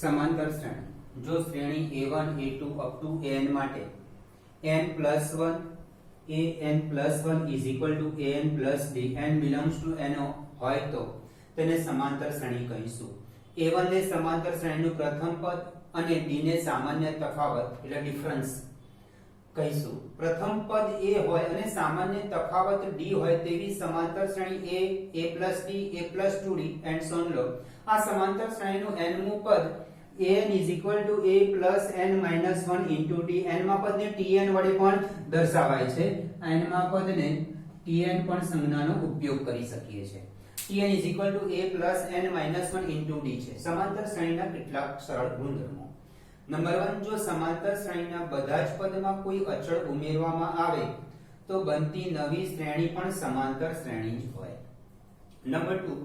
समांतर श्रेणी जो श्रेणी a1 a2 up to an માટે n+1 an+1 is equal to an plus d n belongs to n હોય તો તેને સમાંતર શ્રેણી કહીશું. a1 ને સમાંતર શ્રેણીનું પ્રથમ પદ અને d ને સામાન્ય તફાવત એટલે ડિફરન્સ કહીશું. પ્રથમ પદ a હોય અને સામાન્ય તફાવત d હોય તેવી સમાંતર શ્રેણી a plus d a plus 2d and so on લો. આ સમાંતર શ્રેણીનું nમું પદ an is equal to a plus n minus 1 into d. n માં પદને tn વડે પણ દર્શાવાય છે. n માં પદને tn પણ સંજ્ઞાનો ઉપયોગ કરી શકીએ છે. tn is equal to a plus n minus 1 into d છે. સમાંતર શ્રેણીના કેટલાક સરળ ગુણધર્મો. નંબર 1, જો સમાંતર શ્રેણીના બધા જ પદમાં કોઈ અચળ ઉમેરવામાં આવે તો બનતી નવી શ્રેણી પણ સમાંતર શ્રેણી જ હોય. નંબર 2,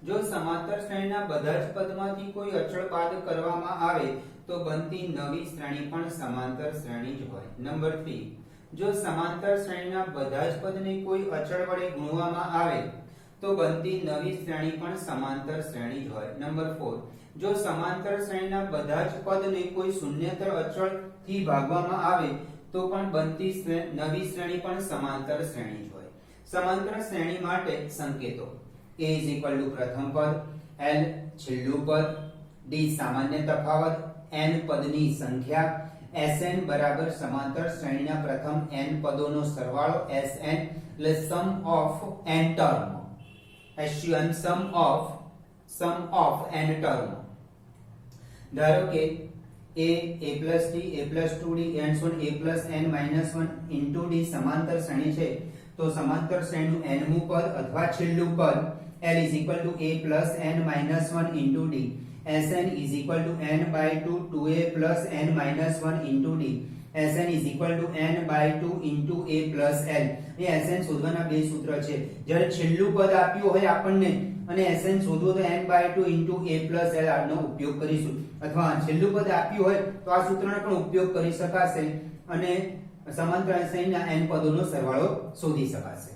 જો સમાંતર શ્રેણીના બધા જ પદમાંથી કોઈ અચળ બાદ કરવામાં આવે તો બનતી નવી શ્રેણી પણ સમાંતર શ્રેણી જ હોય. નંબર 3, જો સમાંતર શ્રેણીના બધા જ પદને કોઈ અચળ વડે ગુણવામાં આવે તો બનતી નવી શ્રેણી પણ સમાંતર શ્રેણી જ હોય. નંબર 4, જો સમાંતર શ્રેણીના બધા જ પદને કોઈ શૂન્યતર અચળ થી ભાગવામાં આવે તો પણ બનતી નવી શ્રેણી પણ સમાંતર શ્રેણી જ હોય. સમાંતર શ્રેણી માટે સંકેતો: a is equal to પ્રથમ પદ, l છેલ્લું પદ, d સામાન્ય તફાવત, n પદની સંખ્યા, Sn બરાબર સમાંતર શ્રેણીના પ્રથમ n પદોનો સરવાળો Sn એટલે sum of n term. SUM sum of n term. ધારો કે a plus d a plus 2d and so on a plus n minus 1 into d સમાંતર શ્રેણી છે તો સમાંતર શ્રેણીનું nમું પદ અથવા છેલ્લું પદ l is equal to a plus n minus 1 into d. Sn is equal to n by 2 2a plus n minus 1 into d. Sn is equal to n by 2 into a plus l. A Sn શોધવાના બે સૂત્ર છે. જ્યારે છેલ્લું પદ આપ્યું હોય આપણને અને Sn શોધવો તો n by 2 into a plus l નો ઉપયોગ કરીશું. અથવા છેલ્લું પદ આપ્યું હોય તો આ સૂત્રનો પણ ઉપયોગ કરી શકાશે અને સમાંતર શ્રેણીના n પદોનો સરવાળો શોધી શકાશે.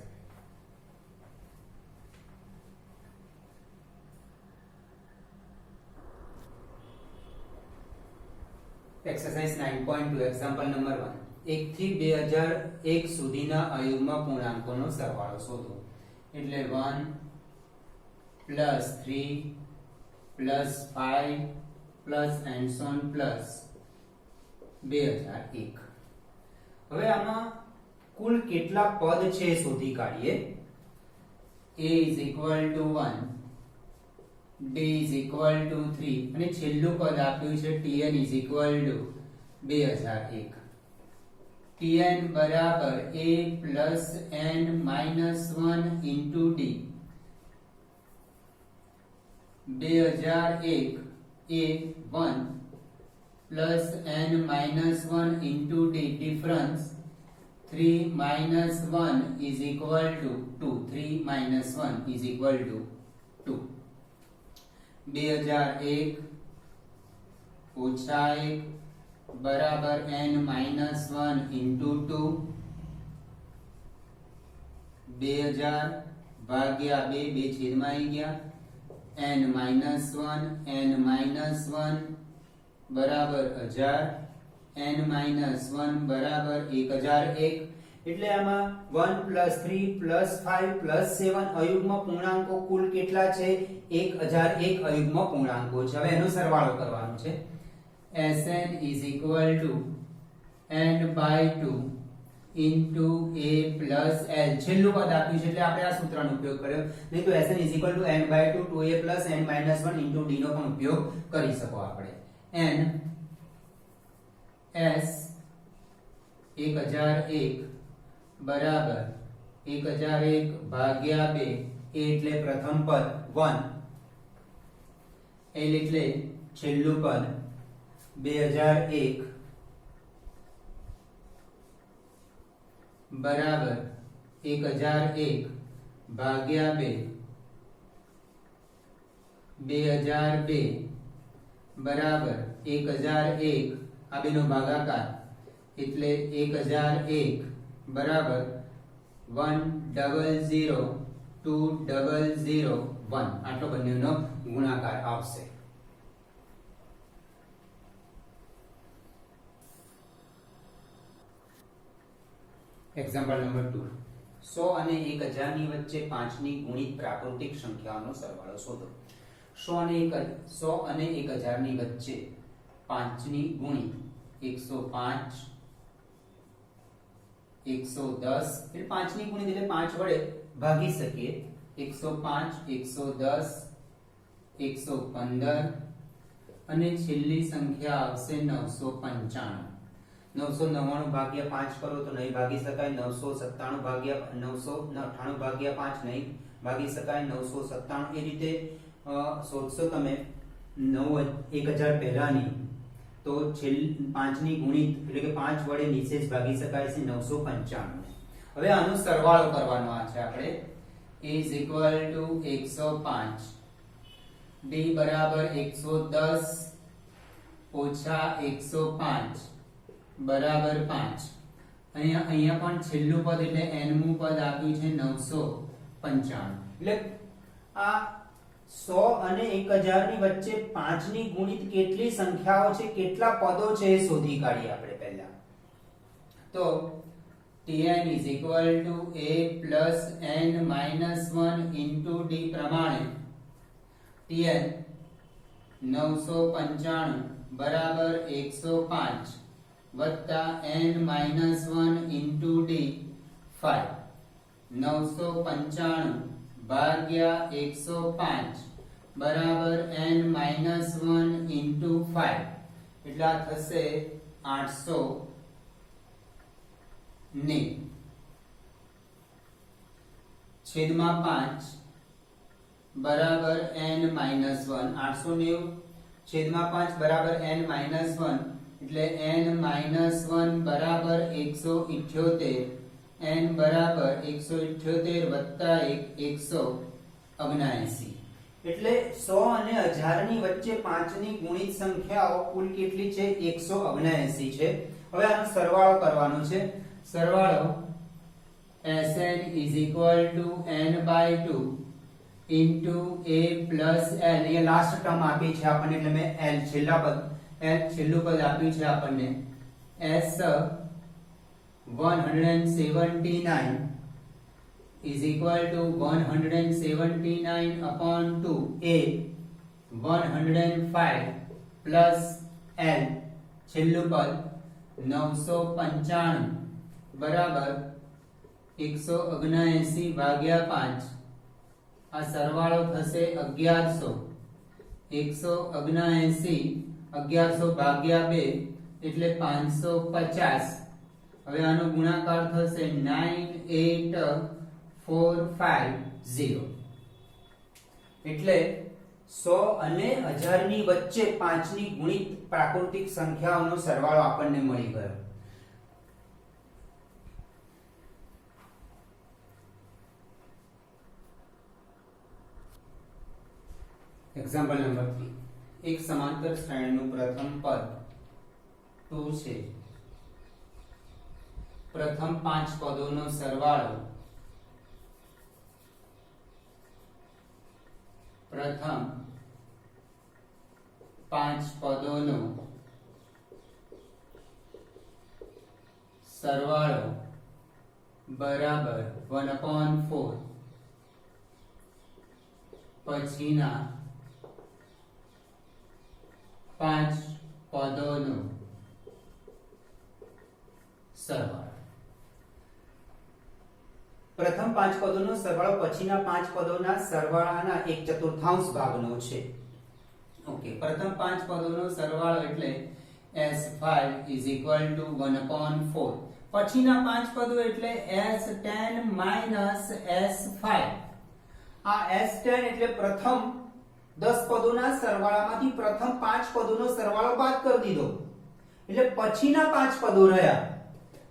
एक्सरसाइज 9.2 एग्जांपल नंबर 1 1 થી 2001 સુધીના અયુગ્મ પૂર્ણાંકોનો સરવાળો શોધો. એટલે 1 + 3 + 5 + and so on plus 2001. હવે આમાં કુલ કેટલા પદ છે શોધી કાઢીએ. a is equal to 1, d is equal to 3 અને છેલ્લું પદ આપ્યું છે tn is equal to 2001. tn બરાબર a plus n minus 1 into d. 2001 a 1 plus n minus 1 into d difference 3 minus 1 is equal to 2. 3 minus 1 is equal to 2. 2001 ઓછા 1 બરાબર n minus 1 into 2. 2000 ભાગ્યા 2 બે છેદમાં આવી ગયા. n minus 1 n minus 1 બરાબર 1000. n minus 1 બરાબર 1001. એટલે આમાં 1 + 3 + 5 + 7 અયુગ્મ પૂર્ણાંકો કુલ કેટલા છે? 1001 અયુગ્મ પૂર્ણાંકો છે. હવે એનો સરવાળો કરવાનો છે. Sn is equal to n by 2 into a plus l. છેલ્લું પદ આપ્યું છે એટલે આપણે આ સૂત્રનો ઉપયોગ કર્યો. નહીં તો Sn is equal to n by 2 2a plus n minus 1 into d નો પણ ઉપયોગ કરી શકો આપણે. n s 1001 બરાબર 1001 ભાગ્યા 2 a એટલે પ્રથમ પદ 1, l એટલે છેલ્લું પદ 2001 બરાબર 1001 ભાગ્યા 2 2002 બરાબર 1001 આ બેનો ભાગાકાર એટલે 1001 બરાબર 1002001 આટલો બંનેનો ગુણાકાર આવશે. એક્ઝામ્પલ નંબર 2, 100 અને 1000 ની વચ્ચે 5 ની ગુણિત પ્રાકૃતિક સંખ્યાઓનો સરવાળો શોધો. 100 અને 1000 ની વચ્ચે 5 ની ગુણિત 105, 110, એટલે 5 ની ગુણિત એટલે 5 વડે ભાગી શકીએ. 105, 110, 115 અને છેલ્લી સંખ્યા આવશે 995. 999 ભાગ્યા 5 કરો તો નહીં ભાગી શકાય. 997 ભાગ્યા 998 ભાગ્યા 5 નહીં ભાગી શકાય. 997 એ રીતે શોધશો તમે 1000 પહેલાની તો 5 ની ગુણિત એટલે કે 5 વડે નીચે જ ભાગી શકાય છે 995. હવે આનો સરવાળો કરવાનો છે આપણે. a = 105, d બરાબર 110 ઓછા 105 બરાબર 5. અહીંયા પણ છેલ્લું પદ એટલે n મું પદ આપ્યું છે 995. એટલે આ 100 અને 1000 ની વચ્ચે 5 ની ગુણિત કેટલી સંખ્યાઓ છે, કેટલા પદો છે એ શોધી કાઢીએ આપણે પહેલા. તો Tn = a plus n minus 1 into d પ્રમાણે Tn 995 બરાબર 105 વત્તા n minus 1 into d 5. 995 ભાગ્યા 105 બરાબર n minus 1 into 5 એટલે આ થશે 890 છેદમાં 5 બરાબર n minus 1. 890 છેદમાં 5 બરાબર n minus 1 એટલે n minus 1 બરાબર 178. n બરાબર 178 વત્તા 1 179. એટલે 100 અને 1000 ની વચ્ચે 5 ની ગુણિત સંખ્યાઓ કુલ કેટલી છે? 179 છે. હવે આનો સરવાળો કરવાનો છે. સરવાળો Sn = n/2 into a plus l. A last term આપી છે આપણને એટલે મેં l છેલ્લું પદ આપ્યું છે આપણને. S 179 is equal to 179 upon 2 a 105 plus l છેલ્લું પદ 995 બરાબર 179 ભાગ્યા 5. આ સરવાળો થશે 1100. 1100 ભાગ્યા 2 એટલે 550. હવે આનો ગુણાકાર થશે 98450. એટલે 100 અને 1000 ની વચ્ચે 5 ની ગુણિત પ્રાકૃતિક સંખ્યાઓનો સરવાળો આપણને મળી ગયો. એક્ઝામ્પલ નંબર 3, એક સમાંતર શ્રેણીનું પ્રથમ પદ 2 છે. પ્રથમ 5 પદોનો સરવાળો પ્રથમ 5 પદોનો સરવાળો બરાબર 1/4 પછીના 5 પદોનો સરવાળો. પ્રથમ 5 પદોનો સરવાળો પછીના 5 પદોના સરવાળાના 1/4 ભાગનો છે. ઓકે, પ્રથમ 5 પદોનો સરવાળો એટલે S5 = 1/4. પછીના 5 પદો એટલે S10 - S5. આ S10 એટલે પ્રથમ 10 પદોના સરવાળામાંથી પ્રથમ 5 પદોનો સરવાળો બાદ કરી દીધો એટલે પછીના 5 પદો રહ્યા.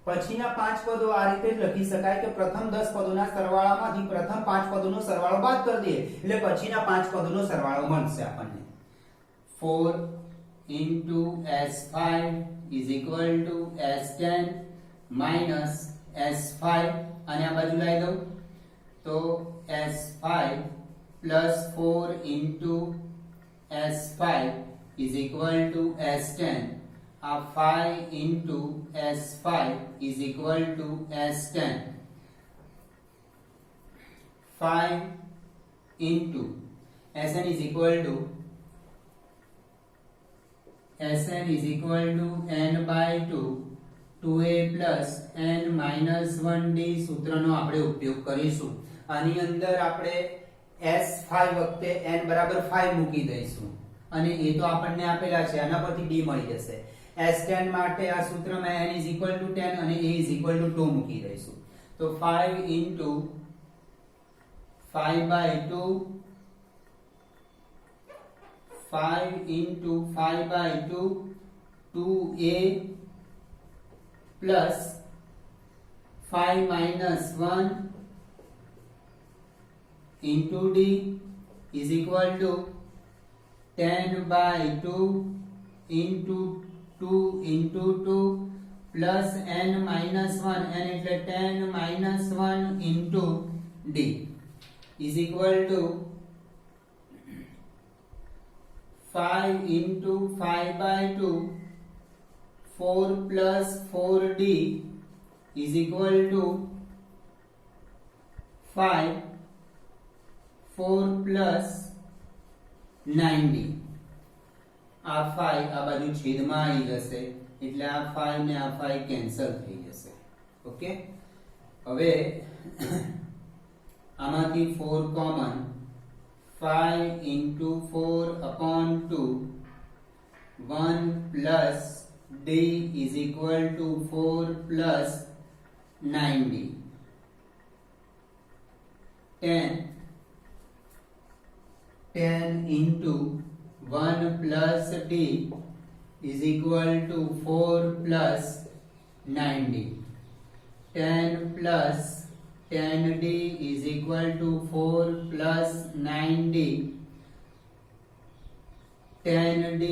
પછીના 5 પદો આ રીતે લખી શકાય કે પ્રથમ 10 પદોના સરવાળામાંથી પ્રથમ 5 પદોનો સરવાળો બાદ કરી દઈએ એટલે પછીના 5 પદોનો સરવાળો મળશે આપણને. 4 * S5 = S10 - S5. અને આ બાજુ લઈ દઉં તો S5 + 4 * S5 = S10 આ 5 into S5 is equal to S10. 5 into Sn is equal to n by 2 2a plus n minus 1d સૂત્રનો આપણે ઉપયોગ કરીશું. આની અંદર આપણે S5 વખતે n બરાબર 5 મૂકી દઈશું અને એ તો આપણને આપેલા છે, આના પરથી d મળી જશે. S10 માટે આ સૂત્રમાં n is equal to 10 અને a is equal to 2 મૂકી દઈશું. તો 5 into 5 by 2 5 into 5 by 2 2a plus 5 minus 1 into d is equal to 10 by 2 into 2 into 2 plus n minus 1 n એટલે 10 minus 1 into d is equal to 5 into 5 by 2 4 plus 4d is equal to 5 4 plus 9d. આ 5 આ બાજુ છેદમાં આવી જશે એટલે આ 5 ને આ 5 કેન્સલ થઈ જશે. ઓકે, હવે આમાંથી 4 common 5 into 4 upon 2 1 plus d is equal to 4 plus 9d. 10 into 1 plus d is equal to 4 plus 9d. 10 plus 10d is equal to 4 plus 9d. 10d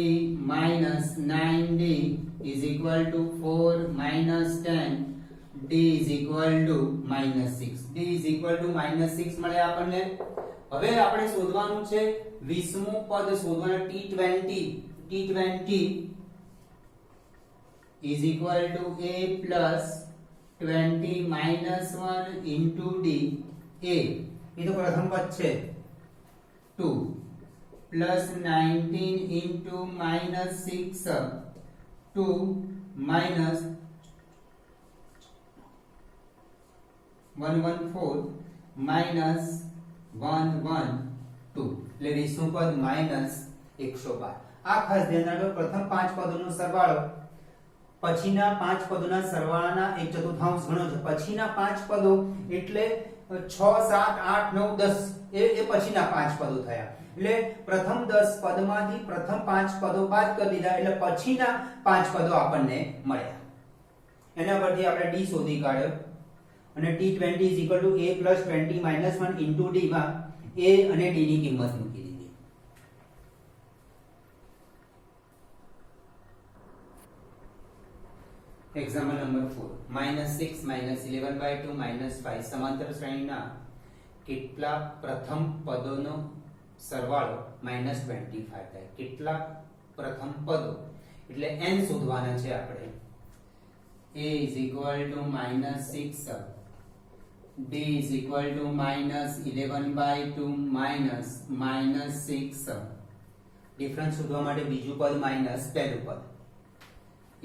minus 9d is equal to 4 minus 10. d is equal to minus 6. d is equal to minus 6 મળે આપણને. હવે આપણે શોધવાનું છે 20મું પદ શોધવાનું. t20 is equal to a plus 20 minus 1 into d. a એ તો પ્રથમ પદ છે 2 plus 19 into minus 6 2 minus 114 minus 112 એટલે 20મું પદ minus 112. આ ખાસ ધ્યાન રાખો, પ્રથમ 5 પદોનો સરવાળો પછીના 5 પદોના સરવાળાના 1/4 ગણો છે. પછીના 5 પદો એટલે 6 7 8 9 10 એ પછીના 5 પદો થયા. એટલે પ્રથમ 10 પદમાંથી પ્રથમ 5 પદો બાદ કરી દીધા એટલે પછીના 5 પદો આપણને મળ્યા. એના પરથી આપણે d શોધી કાઢ્યો અને t20 is equal to a plus 20 minus 1 into d માં a અને d ની કિંમત મૂકી દીધી. એક્ઝામ્પલ નંબર 4 -6 -11 by 2 -5 સમાંતર શ્રેણીના કેટલા પ્રથમ પદોનો સરવાળો -25 થાય. કેટલા પ્રથમ પદો એટલે n શોધવાના છે આપણે. a is equal to -6, d is equal to -11 by 2 -6. Difference શોધવા માટે બીજું પદ માઈનસ પહેલું પદ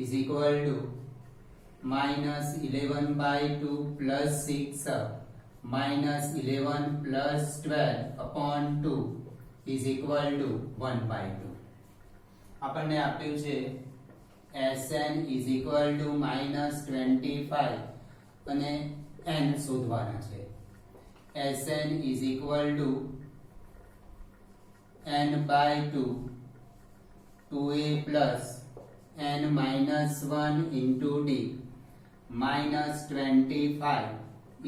is equal to -11 by 2 plus 6 -11 plus 12 upon 2 is equal to 1 by 2. આપણને આપ્યું છે Sn is equal to -25 અને n શોધવાના છે. Sn is equal to n by 2 2a plus n minus 1 into d -25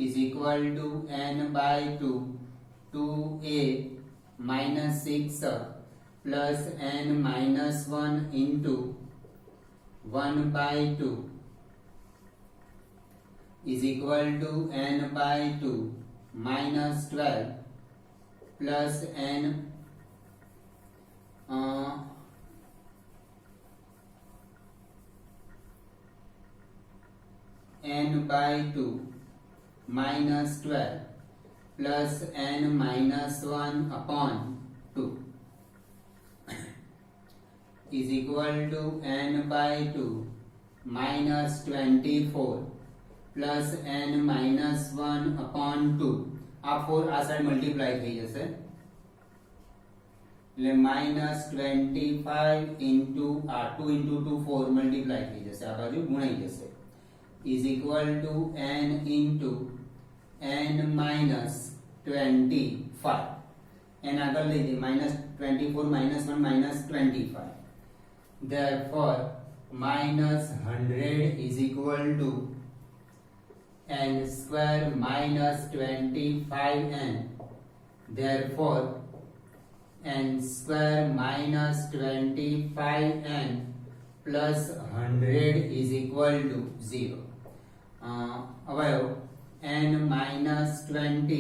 is equal to n by 2 2a minus 6 plus n minus 1 into 1 by 2 is equal to n by 2 minus 12 plus n by 2 minus 12 plus n minus 1 upon 2 is equal to n by 2 minus 24 plus n minus 1 upon 2. આ 4 આ side multiply થઈ જશે એટલે minus 25 into 2 into 2 4 multiply થઈ જશે આ બાજુ ગુણાઈ જશે is equal to n into n minus 25 n આગળ લઈ જઈએ minus 24 minus 1 minus 25. Therefore minus 100 is equal to n square minus 25n. Therefore n square minus 25n plus 100 is equal to 0. અવયવ n minus 20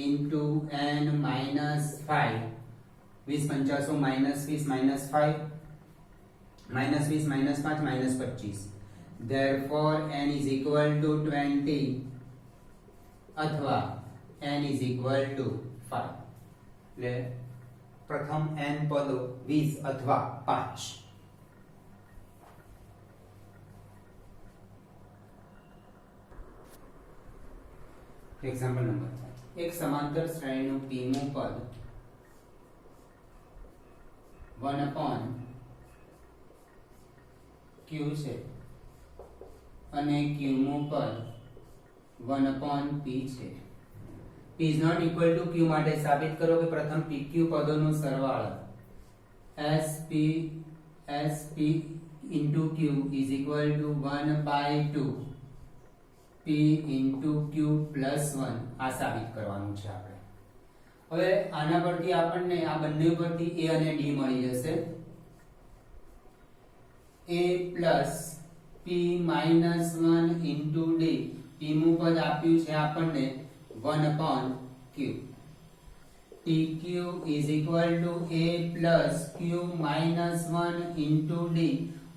into n minus 5 20 50 minus 20 minus 5 minus 20 minus 5 minus 25. Therefore n is equal to 20 अथवा n is equal to 5. એટલે પ્રથમ n પદો 20 अथवा 5. Example number 5. एक समांतर श्रेणीનું pનું પદ 1 upon q છે અને q નું પદ 1 upon p છે. p is not equal to q માટે સાબિત કરો કે પ્રથમ pq પદોનો સરવાળો sp into q is equal to 1 by 2 p into q plus 1 આ સાબિત કરવાનું છે આપણે. હવે આના પરથી આપણને આ બંને પરથી a અને d મળી જશે. a plus p minus 1 into d. p નું પદ આપ્યું છે આપણને 1 upon q. pq is equal to a plus q minus 1 into d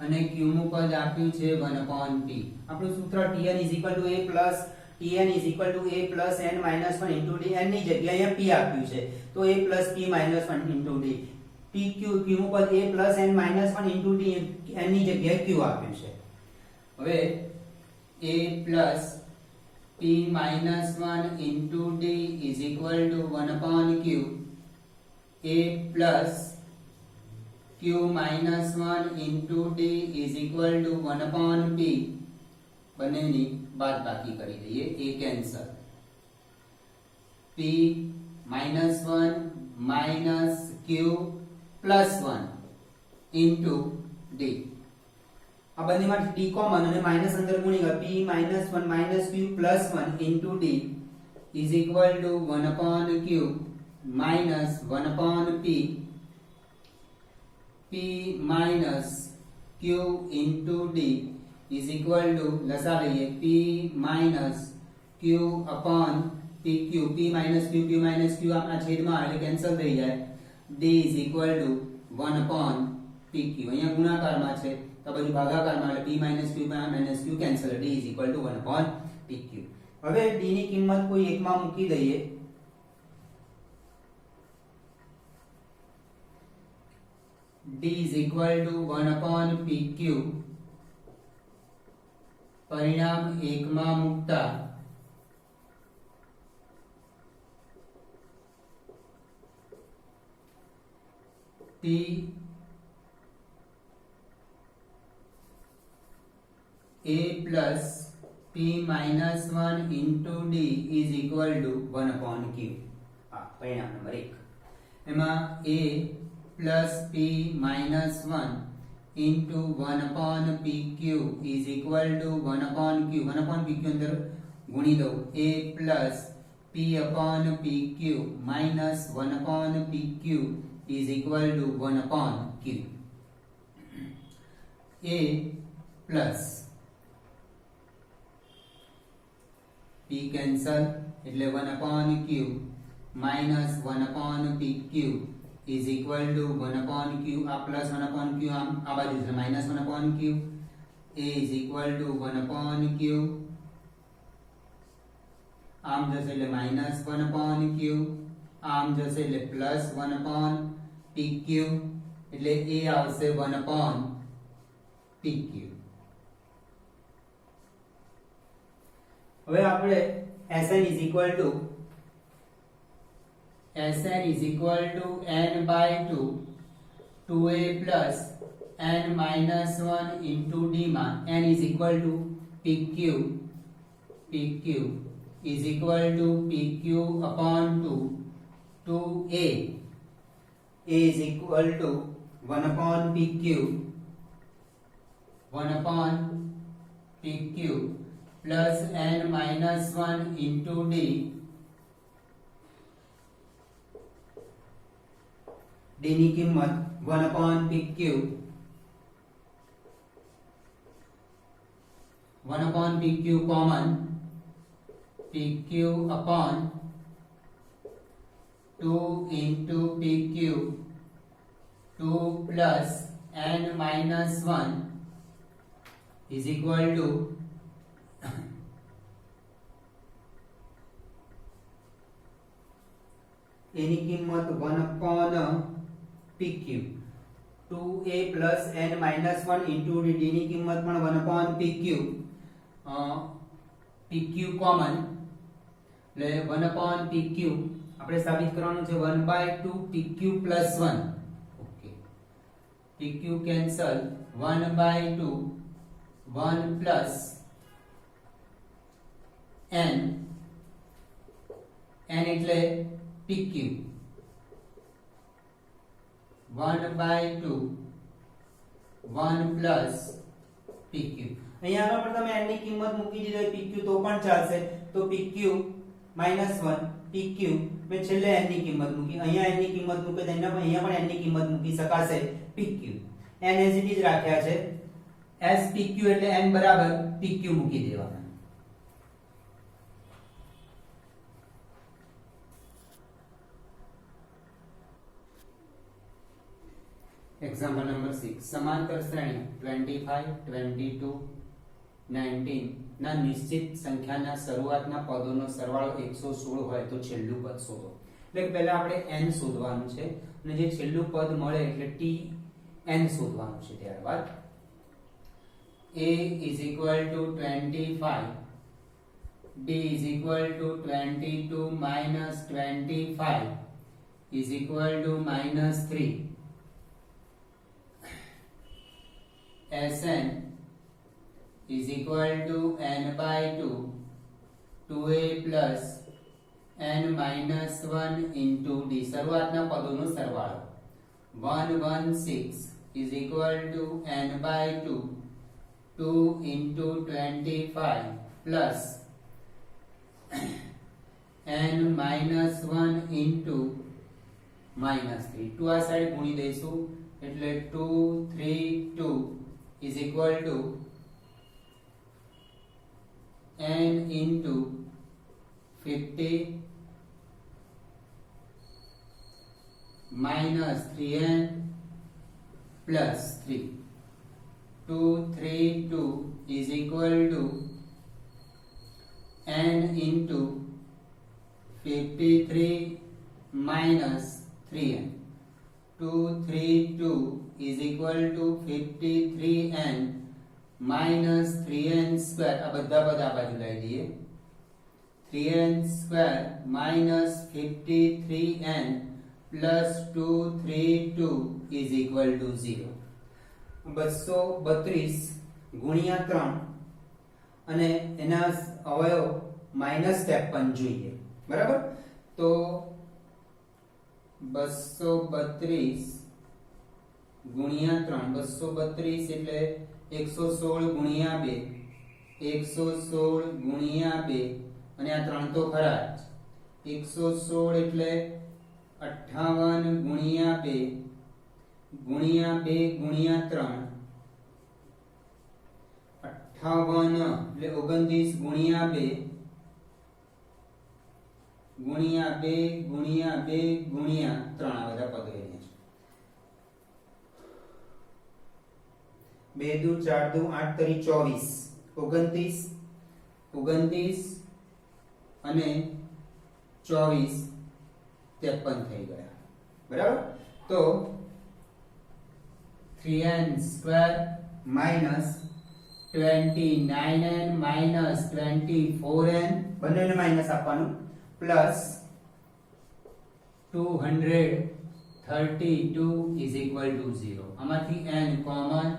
અને q નું પદ આપ્યું છે 1 upon p. આપણું સૂત્ર tn is equal to a plus tn is equal to a plus n minus 1 into d. n ની જગ્યાએ અહીંયા p આપ્યું છે તો a plus p minus 1 into d. pq q નું પદ a plus n minus 1 into d. n ની જગ્યાએ q આપ્યું છે. હવે a plus p minus 1 into d is equal to 1 upon q. a plus q minus 1 into d is equal to 1 upon p. બંનેની બાદબાકી કરી દઈએ. a cancel. p minus 1 minus q plus 1 into d. આ બંનેમાંથી d common અને minus અંદર ગુણી ગયા. p minus 1 minus q plus 1 into d is equal to 1 upon q minus 1 upon p. p minus q into d is equal to લસા લઈએ p minus q upon pq. p minus q q minus q આપણા છેદમાં એટલે cancel થઈ જાય. d is equal to 1 upon pq. અહીંયા ગુણાકારમાં છે તો બાજુ ભાગાકારમાં એટલે p minus q minus q cancel. d is equal to 1 upon pq. હવે d ની કિંમત કોઈ એકમાં મૂકી દઈએ. d is equal to 1 upon pq. પરિણામ એકમાં મૂકતા p a plus p minus 1 into d is equal to 1 upon q. પરિણામ નંબર 1. એમાં a plus p minus 1 into 1 upon pq is equal to 1 upon q. 1 upon pq અંદર ગુણી દઉં. a plus p upon pq minus 1 upon pq is equal to 1 upon q. a plus p cancel એટલે 1 upon q minus 1 upon pq is equal to 1 upon q. આ plus 1 upon q આ બાજુ છે minus 1 upon q. a is equal to 1 upon q આમ જશે એટલે -1/q, આમ જશે એટલે +1/pq, એટલે એ આવશે 1/pq. હવે આપણે Sn is equal to n/2 2a plus n minus 1 into d માં n is equal to pq is equal to pq upon 2a is equal to 1/pq plus n minus 1 into d ની કિંમત 1/pq common pq upon 2 into pq 2 plus n minus 1 is equal to એની કિંમત 1/pq 2a plus n minus 1 into d ની કિંમત પણ 1/pq pq common એટલે 1/pq આપણે સાબિત કરવાનું છે 1/2 pq plus 1. Okay, pq cancel 1/2 1 plus n એટલે pq 1/2 1 plus pq. અહીંયા આગળ પણ તમે n ની કિંમત મૂકી દીધો pq તો પણ ચાલશે. તો pq -1 pq મે છેલ્લે n ની કિંમત મૂકી, અહીંયા n ની કિંમત મૂકે તો અહીંયા પણ n ની કિંમત મૂકી શકાશે pq. n as it is રાખ્યા છે s pq એટલે n બરાબર pq મૂકી દેવાના. એક્ઝામ્પલ નંબર 6 સમાંતર શ્રેણી 25 22 19 ના નિશ્ચિત સંખ્યાના શરૂઆતના પદોનો સરવાળો 116 હોય તો છેલ્લું પદ શોધો. એટલે પહેલા આપણે n શોધવાનું છે અને જે છેલ્લું પદ મળે એટલે tn શોધવાનું છે. ત્યારબાદ a is equal to 25, b is equal to 22 minus 25 is equal to -3. Sn is equal to n/2 2a plus n minus 1 into d. શરૂઆતના પદોનો સરવાળો 116 is equal to n/2 2 into 25 plus n minus 1 into -3. 2 આ side ગુણી દઈશું એટલે 232 is equal to n into 50 minus 3n plus 3. 232 is equal to n into 53 minus 3n. 232 is equal to 53n minus 3n square. આ બધા પદ આ બાજુ લઈ લઈએ. 3n square minus 53n plus 232 is equal to 0. 232 ગુણ્યા 3 અને એના અવયવ -53 જોઈએ. બરાબર? તો 232 ગુણ્યા 3 232 એટલે 116 ગુણ્યા 2 116 ગુણ્યા 2 અને આ 3 તો ખરા જ. 116 એટલે 58 ગુણ્યા 2 ગુણ્યા 2 ગુણ્યા 3 58 એટલે 29 ગુણ્યા 2 ગુણ્યા 2 ગુણ્યા 2 ગુણ્યા 3 આ બધા પદો એને છે. 2 દુ 4 દુ 8 તરી 24 29 29 અને 24 53 થઈ ગયા, બરાબર. તો 3n square minus 29n minus 24n બંનેને માઇનસ આપવાનું પ્લસ 232 ઇઝ ઇક્વલ ટુ 0. આમાંથી n common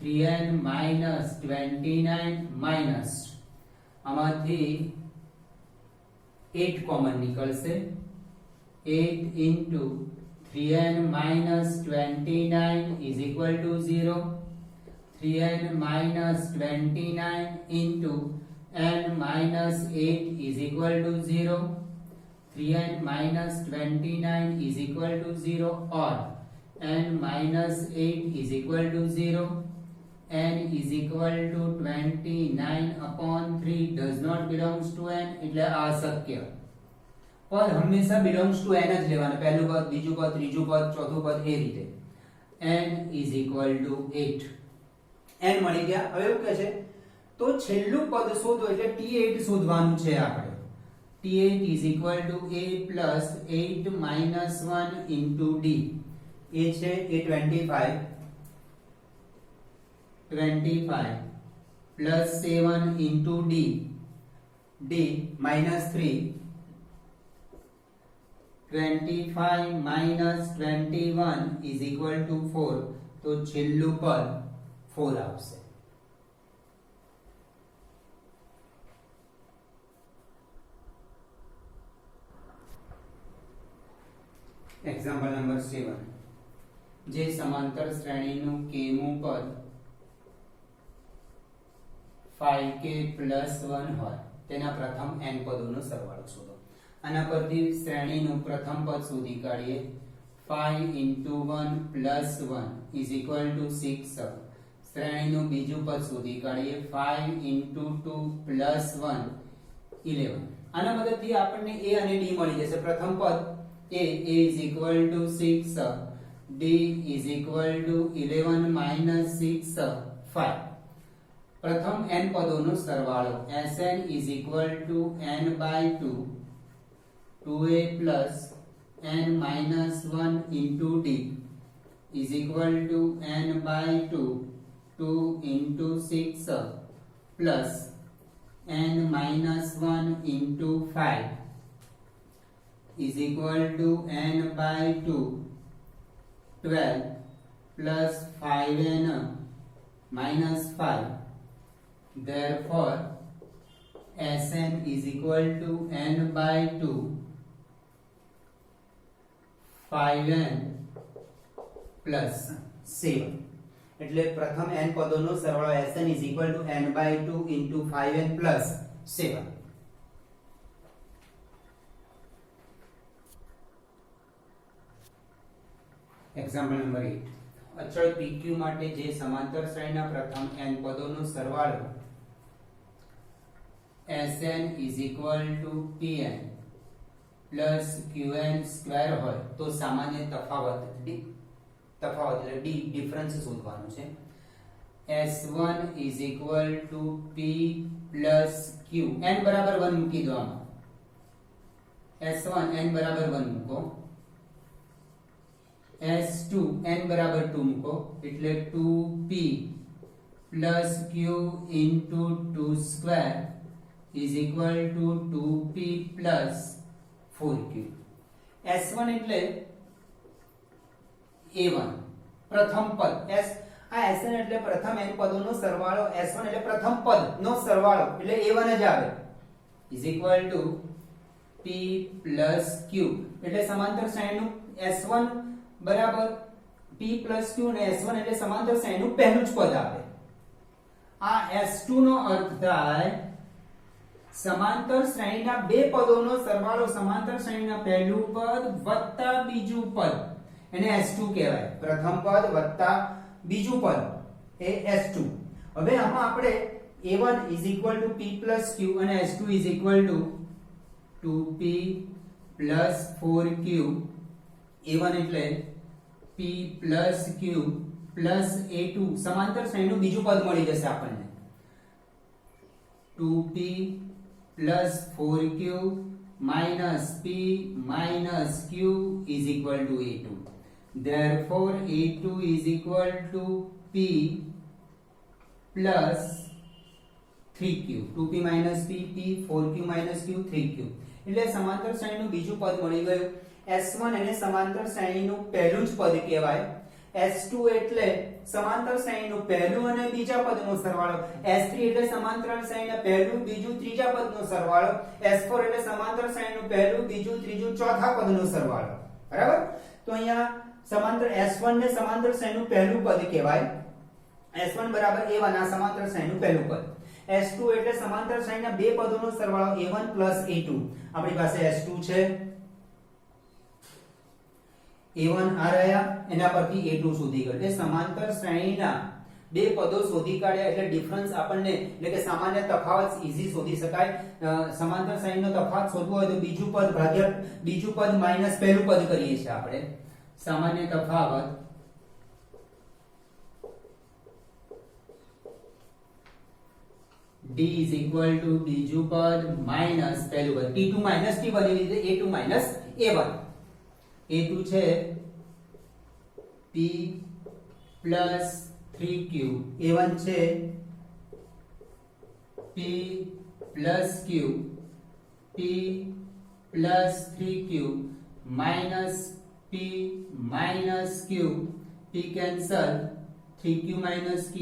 3n minus 29 minus આમાંથી 8 કોમન નીકળશે. 8 into 3n minus 29 is equal to 0. 3n minus 29 into n minus 8 is equal to 0. 3n minus 29 is equal to 0 or n minus 8 is equal to 0. n is equal to 29 upon 3 does not belongs to n. એટલે આ અશક્ય. પદ હંમેશા belongs to n જ લેવાનું. પહેલું પદ, બીજું પદ, ત્રીજું પદ, ચોથું પદ એ રીતે. n is equal to 8. n મળી ગયા. હવે એવું કહે છે તો છેલ્લું પદ શોધો એટલે t8 શોધવાનું છે આપણે. t8 is equal to a plus 8 minus 1 into d. એ છે એ 25 plus 7 into d. d minus 3. 25 minus 21 is equal to 4. તો છેલ્લું પદ 4 આવશે. Example number 7. જે સમાંતર શ્રેણીનું કેમું પદ 5k plus 1 હોય તેના પ્રથમ n પદોનો સરવાળો શોધો. આના પરથી શ્રેણીનું પ્રથમ પદ શોધી કાઢીએ. 5 into 1 plus 1 is equal to 6. શ્રેણીનું બીજું પદ શોધી કાઢીએ. 5 into 2 plus 1 11. આના મદદથી આપણને a અને d મળી જશે. પ્રથમ પદ a is equal to 6, d is equal to 11 minus 6 5. પ્રથમ n પદોનો સરવાળો Sn is equal to n by 2 2a plus n minus 1 into d is equal to n by 2 2 into 6 plus n minus 1 into 5 is equal to n by 2 12 plus 5n minus 5. Therefore Sn is equal to n by 2 5n plus 7. એટલે પ્રથમ n પદોનો સરવાળો Sn is equal to n by 2 into 5n plus 7. Example number 8. અચળ PQ માટે જે સમાંતર શ્રેણીના પ્રથમ n પદોનો સરવાળો Sn is equal to Pn plus Qn square હોય તો સામાન્ય તફાવત એટલે d ડિફરન્સ શોધવાનું છે. S1 is equal to P plus Q. n બરાબર 1 મૂકી દો આમાં. S1 n બરાબર 1 મૂકો. S2 n બરાબર 2 મૂકો એટલે 2p plus q into 2 square is equal to 2p plus 4q. S1 એટલે A1 પ્રથમ પદ. આ Sn એટલે પ્રથમ n પદોનો સરવાળો. S1 એટલે પ્રથમ પદનો સરવાળો એટલે A1 જ આવે is equal to p plus q. એટલે સમાંતર શ્રેણીનું S1 બરાબર p plus q અને S1 એટલે સમાંતર શ્રેણીનું પહેલું જ પદ આવે. આ S2 નો અર્થ થાય સમાંતર શ્રેણીના બે પદોનો સરવાળો. સમાંતર શ્રેણીના પહેલું પદ વત્તા બીજું પદ એને S2 કહેવાય. પ્રથમ પદ વત્તા બીજું પદ એ S2. હવે આમાં આપણે A1 is equal to p plus q અને S2 is equal to 2p plus 4q. A1 એટલે p plus q plus A2 સમાંતર શ્રેણીનું બીજું પદ મળી જશે આપણને. 2p plus 4q minus p minus q is equal to a2. Therefore a2 is equal to p plus 3q. 2p minus p, 4q minus q, 3q. એટલે સમાંતર શ્રેણીનું બીજું પદ મળી ગયું. S1 એને સમાંતર શ્રેણીનું પહેલું જ પદ કહેવાય. S2 એટલે સમાંતર શ્રેણીનું પહેલું અને બીજા પદનો સરવાળો. S3 એટલે સમાંતર શ્રેણીના પહેલું, બીજું, ત્રીજા પદનો સરવાળો. S4 એટલે સમાંતર શ્રેણીનું પહેલું, બીજું, ત્રીજું, ચોથા પદનો સરવાળો. બરાબર? તો અહીંયા સમાંતર S1 ને સમાંતર શ્રેણીનું પહેલું પદ કહેવાય. S1 બરાબર A1 આ સમાંતર શ્રેણીનું પહેલું પદ. S2 એટલે સમાંતર શ્રેણીના બે પદોનો સરવાળો A1 plus A2. આપણી પાસે S2 છે, A1 આ રહ્યા, એના પરથી A2 શોધી કાઢો. એટલે સમાંતર શ્રેણીના બે પદો શોધી કાઢ્યા એટલે ડિફરન્સ આપણને એટલે કે સામાન્ય તફાવત ઈઝી શોધી શકાય. સમાંતર શ્રેણીનો તફાવત શોધવો હોય તો બીજું પદ ભાગ્યા બીજું પદ માઈનસ પહેલું પદ કરીએ છીએ આપણે. સામાન્ય તફાવત d is equal to બીજું પદ માઈનસ પહેલું પદ. t2 minus t1 એવી રીતે a2 minus a1. a2 છે p plus 3q, a1 છે p plus q, p plus 3q minus p minus q, p cancel, 3q minus q,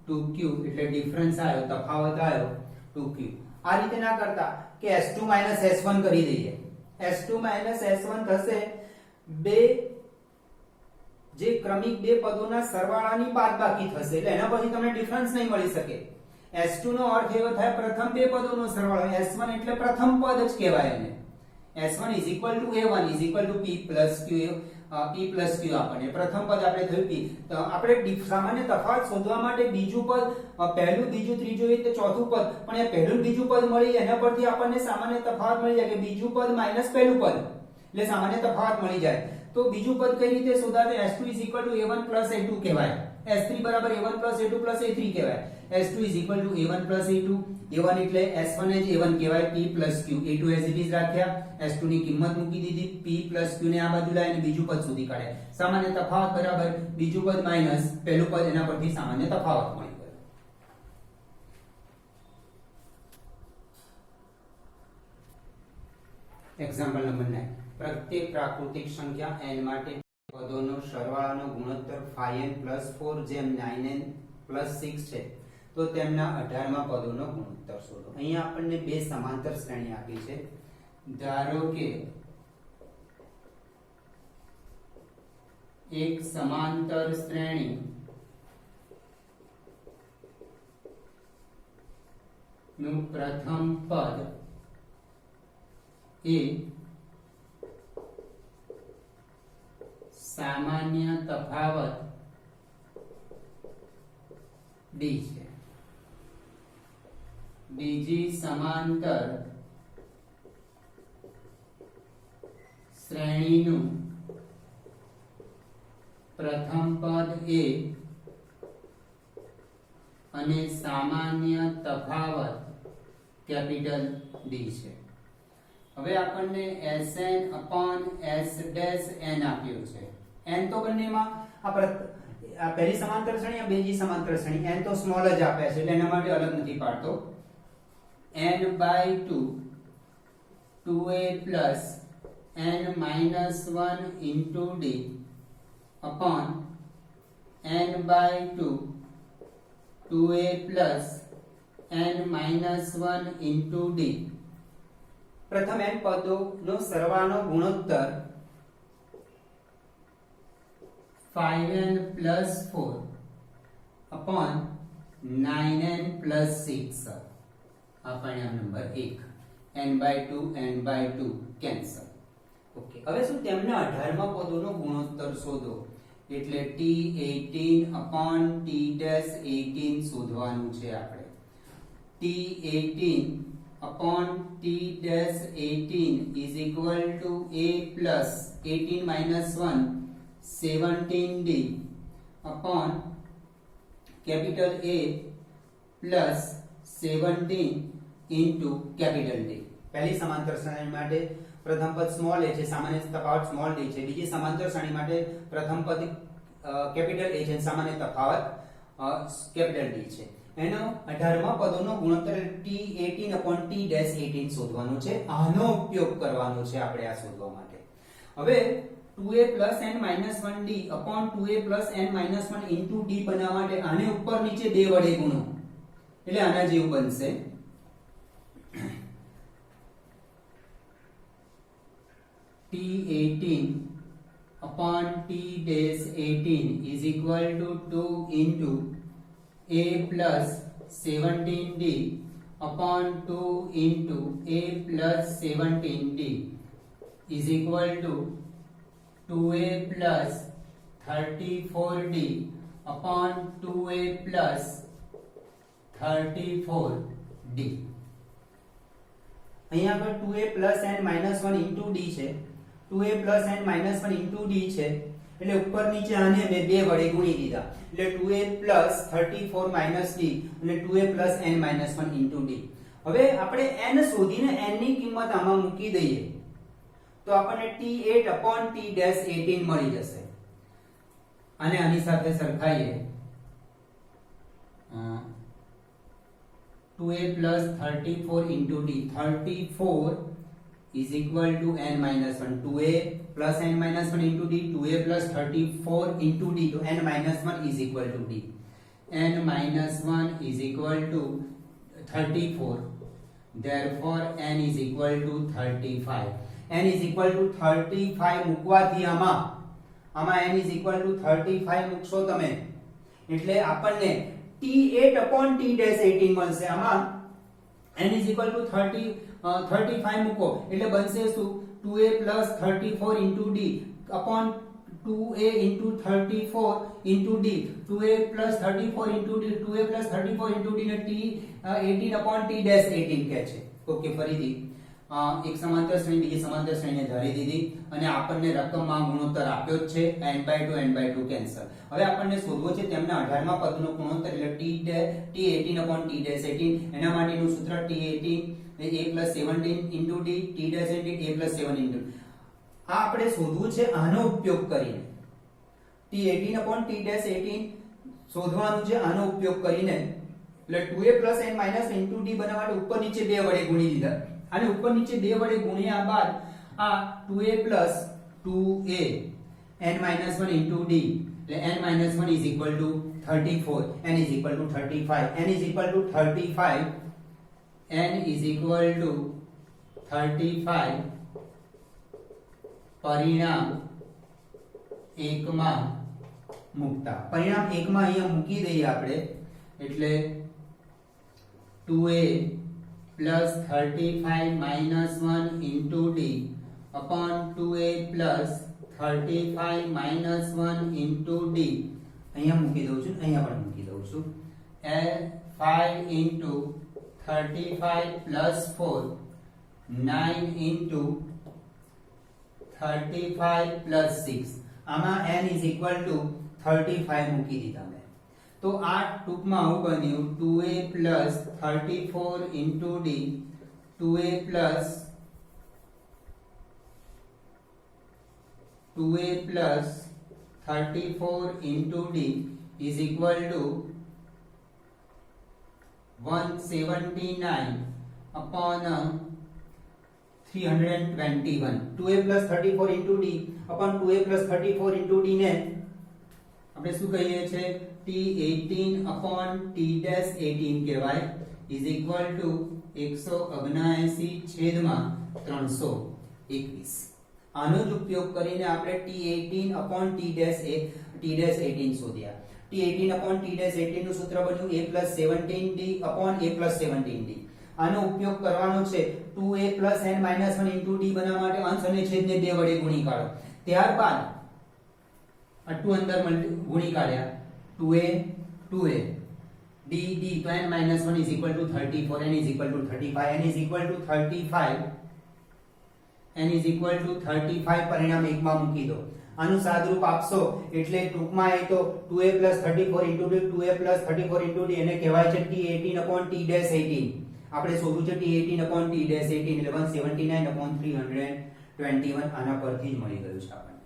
2q એટલે difference આવ્યો, તફાવત આવ્યો 2q. આ રીતે ના કરતા કે s2 s1 કરી દઈએ. s2 s1 થશે બે જે ક્રમિક બે પદોના સરવાળાની બાદબાકી થશે એટલે એના પછી તમને ડિફરન્સ નહીં મળી શકે. s2 નો અર્થ એવો થાય પ્રથમ બે પદોનો સરવાળો. s1 એટલે પ્રથમ પદ જ કહેવાય એને. s1 is equal to a1 is equal to p plus q, p plus q આપણને પ્રથમ પદ આપણે થયું p. તો આપણે સામાન્ય તફાવત શોધવા માટે બીજું પદ, પહેલું, બીજું, ત્રીજું એ રીતે ચોથું પદ, પણ એ પહેલું બીજું પદ મળી એના પરથી આપણને સામાન્ય તફાવત મળી જાય કે બીજું પદ માઈનસ પહેલું પદ એટલે સામાન્ય તફાવત મળી જાય. તો બીજું પદ કઈ રીતે શોધાશે? s2 is equal to a1 plus a2 કહેવાય. s3 બરાબર a1 plus a2 plus a3 કહેવાય. s2 is equal to a1 plus a2, a1 એટલે s1 એ જ a1 કહેવાય, p plus q, a2 as it is રાખ્યા, s2 ની કિંમત મૂકી દીધી, p plus q ને આ બાજુ લાવીને બીજું પદ શોધી કાઢ્યા. સામાન્ય તફાવત બરાબર બીજું પદ માઈનસ પહેલું પદ, એના પરથી સામાન્ય તફાવત મળી ગયો. Example number 9. પ્રત્યેક પ્રાકૃતિક સંખ્યા n માટે પદોનો સરવાળાનો ગુણોત્તર 5n plus 4 જેમ 9n plus 6 છે તો તેમના 18મા પદોનો ગુણોત્તર શોધો. અહીંયા આપણને બે સમાંતર શ્રેણી આપી છે. ધારો કે એક સમાંતર શ્રેણી નું પ્રથમ પદ એ સામાન્ય તફાવત d છે. બીજી સમાંતર શ્રેણીનું પ્રથમ પદ a અને સામાન્ય તફાવત કેપિટલ D છે. હવે આપણને Sn upon S dash n આપ્યું છે. n તો બંનેમાં આ પહેલી સમાંતર શ્રેણી, આ બીજી સમાંતર શ્રેણી, n તો સ્મોલ જ આપ્યા છે એટલે એના માટે અલગ નથી પાડતો. n by 2 2a plus n minus 1 into d upon n by 2 2a plus n minus 1 into d. પ્રથમ n પદોનો સરવાળાનો ગુણોત્તર 5n plus 4 upon 9n plus 6. આ પરિણામ number 1. n by 2 n by 2 cancel. Okay, હવે શું તેમના 18મા પદોનો ગુણોત્તર શોધો એટલે t18 upon t-18 શોધવાનું છે આપણે. t18 upon t-18 is equal to a plus 18 minus 1 17d upon capital A plus 17 into capital D. પહેલી સમાંતર શ્રેણી માટે પ્રથમ પદ સ્મોલ એ છે, સામાન્ય તફાવત સ્મોલ ડી છે. બીજી સમાંતર શ્રેણી માટે પ્રથમ પદ કેપિટલ એ છે, સામાન્ય તફાવત કેપિટલ ડી છે. એનો 18મા પદોનો ગુણોત્તર T18/T-18 શોધવાનો છે. આનો ઉપયોગ કરવાનો છે આપણે આ શોધવા માટે. હવે 2a + n - 1d upon 2a + n - 1 into d બનાવવા માટે આને ઉપર નીચે 2 વડે ગુણો એટલે આના જેવું બનશે. T18/T-18 is equal to 2 into a plus 17d upon 2 into a plus 17d is equal to 2a plus 34d upon 2a plus 34d. અહીંયા આગળ 2a plus n minus 1 into d છે, 2a plus n minus 1 into d છે, એટલે ઉપર નીચે આને મેં 2 વડે ગુણી દીધા એટલે 2a plus 34 minus d અને 2a plus n minus 1 into d. હવે આપણે n શોધીને n ની કિંમત આમાં મૂકી દઈએ તો આપણને T8/T-18 મળી જશે. અને આની સાથે સરખાઈએ 2a plus 34 into d, 34 is equal to n minus 1, 2a plus n minus 1 into d, 2a plus 34 into d, so n minus 1 is equal to d. n minus 1 is equal to 34, therefore n is equal to 35. n is equal to 35 મૂકવાથી આમાં n is equal to 35 મૂકશો તમે એટલે આપણને T8/T-18 મળશે. આમાં n is equal to 35 મૂકો એટલે બનશે શું 2a plus 34 into d upon 2a into 34 into d, 2a plus 34 into d, 2a plus 34 into d ને T18/T-18 કહે છે. ઓકે, ફરીથી એક સમાંતર શ્રેણી બીજી સમાંતર શ્રેણીને ધારી દીધી અને આપણને રકમમાં ગુણોત્તર આપ્યો જ છે n/2 કેન્સલ. હવે આપણને શોધવો છે તેમના 18મા પદનો ગુણોત્તર એટલે T18/T-18. એના માટેનું સૂત્ર T18 a plus 17 into d, T-18 a plus 7 into. આ આપણે શોધવું છે આનો ઉપયોગ કરીને. T18/T-18 શોધવાનું છે આનો ઉપયોગ કરીને એટલે 2a plus n minus into d બનાવવા માટે ઉપર નીચે 2 વડે ગુણી દીધા અને ઉપર નીચે 2 વડે ગુણ્યા બાદ આ 2a plus 2a n minus 1 into d એટલે n minus 1 is equal to 34, n is equal to 35, n is equal to 35, n is equal to 35. પરિણામ 1 માં મૂકતા પરિણામ 1 માં અહીંયા મૂકી દઈએ આપણે એટલે 2a plus 35 minus 1 into d upon 2a plus 35 minus 1 into d. અહીંયા મૂકી દઉં છું, અહીંયા પણ મૂકી દઉં છું. 5 into 35 plus 4, 9 into 35 plus 6. આમાં n is equal to 35 મૂકી દીધા મેં. તો આ ટૂંકમાં આવું બન્યું 2a plus 34 into d, 2a plus 34 into d is equal to 179 upon 321. 2a plus 34 into d upon 2a plus 34 into d ને આપણે શું કહીએ છે T18/T-18 કહેવાય is equal to 179/321. આનો જ ઉપયોગ કરીને આપણે T18/T-18 શોધ્યા. T18/T-18 નું સૂત્ર બન્યું a plus 17d upon a plus 17d. આનો ઉપયોગ કરવાનો છે 2a plus n minus 1 into d બનાવવા માટે અંશ અને છેદને 2 વડે ગુણી કાઢો. ત્યારબાદ આટલું અંદર ગુણી કાઢ્યા 2a d તો n minus 1 is equal to 34, n is equal to 35, n is equal to 35, n is equal to 35 પરિણામ 1 માં મૂકી દો. આનું સાદરૂપ આપશો એટલે ટૂંકમાં એ તો 2a plus 34 into d, 2a plus 34 into d એને કહેવાય છે T18/T-18 આપણે શોધવું છે T18 upon T dash 18 એટલે 179 upon 321 આના પરથી જ મળી ગયું છે આપણને.